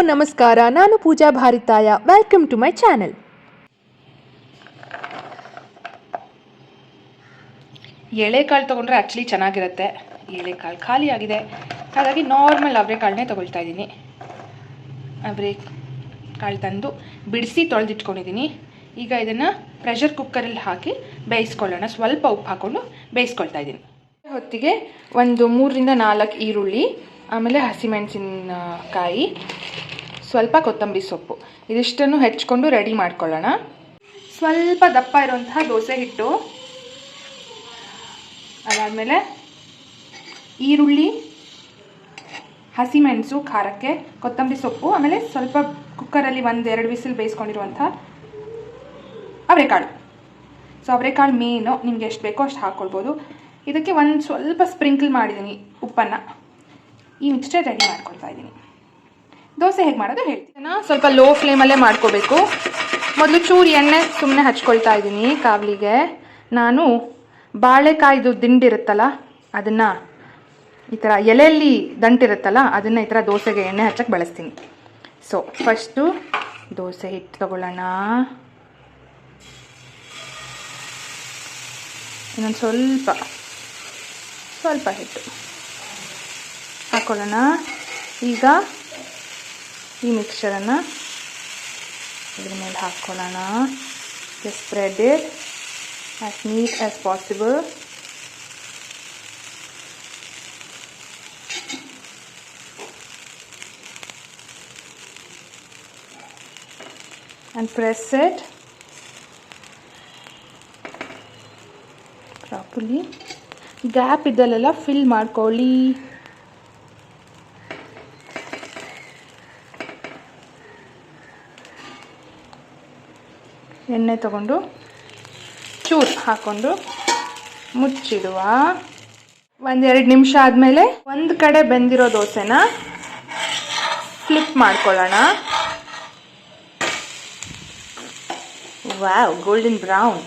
ನಮಸ್ಕಾರ. ನಾನು ಪೂಜಾ ಭಾರಿತಾಯ. Welcome to my channel. ಎಳೆಕಾಳು ತೊಗೊಂಡ್ರೆ ಆ್ಯಕ್ಚುಲಿ ಚೆನ್ನಾಗಿರುತ್ತೆ. ಎಳೆಕಾಳು ಖಾಲಿ ಆಗಿದೆ, ಹಾಗಾಗಿ ನಾರ್ಮಲ್ ಅವರೆಕಾಳನ್ನೇ ತೊಗೊಳ್ತಾ ಇದ್ದೀನಿ. ಅವರೆಕಾಳು ತಂದು ಬಿಡಿಸಿ ತೊಳೆದಿಟ್ಕೊಂಡಿದ್ದೀನಿ. ಈಗ ಇದನ್ನು ಪ್ರೆಷರ್ ಕುಕ್ಕರಲ್ಲಿ ಹಾಕಿ ಬೇಯಿಸ್ಕೊಳ್ಳೋಣ. ಸ್ವಲ್ಪ ಉಪ್ಪು ಹಾಕ್ಕೊಂಡು ಬೇಯಿಸ್ಕೊಳ್ತಾ ಇದ್ದೀನಿ. ಹೊತ್ತಿಗೆ ಒಂದು 3ರಿಂದ 4 ಈರುಳ್ಳಿ, ಆಮೇಲೆ ಹಸಿಮೆಣಸಿನಕಾಯಿ, ಸ್ವಲ್ಪ ಕೊತ್ತಂಬರಿ ಸೊಪ್ಪು, ಇದಿಷ್ಟನ್ನು ಹೆಚ್ಕೊಂಡು ರೆಡಿ ಮಾಡ್ಕೊಳ್ಳೋಣ. ಸ್ವಲ್ಪ ದಪ್ಪ ಇರುವಂತಹ ದೋಸೆ ಹಿಟ್ಟು, ಅದಾದಮೇಲೆ ಈರುಳ್ಳಿ, ಹಸಿಮೆಣಸು ಖಾರಕ್ಕೆ, ಕೊತ್ತಂಬರಿ ಸೊಪ್ಪು, ಆಮೇಲೆ ಸ್ವಲ್ಪ ಕುಕ್ಕರಲ್ಲಿ 1-2 ವಿಸಿಲ್ ಬೇಯಿಸ್ಕೊಂಡಿರುವಂಥ ಅವರೆಕಾಳು. ಸೊ ಅವರೆಕಾಳು ಮೇನು, ನಿಮ್ಗೆ ಎಷ್ಟು ಬೇಕೋ ಅಷ್ಟು ಹಾಕ್ಕೊಳ್ಬೋದು. ಇದಕ್ಕೆ ಸ್ವಲ್ಪ ಸ್ಪ್ರಿಂಕಲ್ ಮಾಡಿದ್ದೀನಿ ಉಪ್ಪನ್ನು. ಈ ಮಿಕ್ಸ್ಚರ್ ರೆಡಿ ಮಾಡ್ಕೊಳ್ತಾ ಇದ್ದೀನಿ. ದೋಸೆ ಹೇಗೆ ಮಾಡೋದು ಹೇಳ್ತೀನಿ. ಸ್ವಲ್ಪ ಲೋ ಫ್ಲೇಮಲ್ಲೇ ಮಾಡ್ಕೋಬೇಕು. ಮೊದಲು ಚೂರು ಎಣ್ಣೆ ಸುಮ್ಮನೆ ಹಚ್ಕೊಳ್ತಾ ಇದ್ದೀನಿ ಕಾವಲಿಗೆ. ನಾನು ಬಾಳೆಕಾಯ್ದು ದಿಂಡಿರುತ್ತಲ್ಲ, ಅದನ್ನು ಈ ಥರ ಎಲೆಯಲ್ಲಿ ದಂಟಿರುತ್ತಲ್ಲ, ಅದನ್ನು ಈ ಥರ ದೋಸೆಗೆ ಎಣ್ಣೆ ಹಚ್ಚಕ್ಕೆ ಬಳಸ್ತೀನಿ. ಸೊ ಫಸ್ಟು ದೋಸೆ ಹಿಟ್ಟು ತಗೊಳ್ಳೋಣ. ಇನ್ನೊಂದು ಸ್ವಲ್ಪ ಹಿಟ್ಟು ಹಾಕ್ಕೊಳ್ಳೋಣ. ಈಗ ಈ ಮಿಕ್ಸ್ಚರನ್ನು ಇದ್ರ ಮೇಲೆ ಹಾಕ್ಕೊಳ್ಳೋಣ. Spread it as neat as possible. and press it properly. Gap ಇದಲ್ಲೆಲ್ಲ ಫಿಲ್ ಮಾಡ್ಕೊಳ್ಳಿ. ಎಣ್ಣೆ ತಗೊಂಡು ಚೂರು ಹಾಕ್ಕೊಂಡು ಮುಚ್ಚಿಡುವ. 1-2 ನಿಮಿಷ ಆದಮೇಲೆ ಒಂದು ಕಡೆ ಬೆಂದಿರೋ ದೋಸೆನ ಫ್ಲಿಪ್ ಮಾಡ್ಕೊಳ್ಳೋಣ. Wow, golden brown.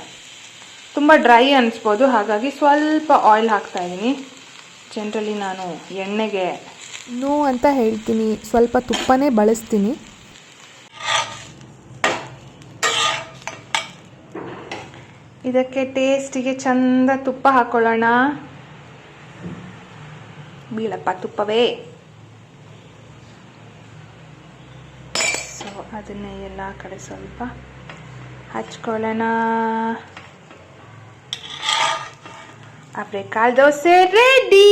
ತುಂಬ ಡ್ರೈ ಅನಿಸ್ಬೋದು, ಹಾಗಾಗಿ ಸ್ವಲ್ಪ ಆಯಿಲ್ ಹಾಕ್ತಾ ಇದ್ದೀನಿ. ಜನರಲಿ ನಾನು ಎಣ್ಣೆಗೆ ನೋ ಅಂತ ಹೇಳ್ತೀನಿ, ಸ್ವಲ್ಪ ತುಪ್ಪನೇ ಬಳಸ್ತೀನಿ. ಇದಕ್ಕೆ ಟೇಸ್ಟಿಗೆ ಚಂದ ತುಪ್ಪ ಹಾಕ್ಕೊಳ್ಳೋಣ. ಬೀಳಪ್ಪ ತುಪ್ಪವೇ. ಸೊ ಅದನ್ನೇ ಎಲ್ಲ ಕಡೆ ಸ್ವಲ್ಪ ಹಚ್ಕೊಳ್ಳೋಣ. ಅವರೆಕಾಳು ದೋಸೆ ರೆಡಿ.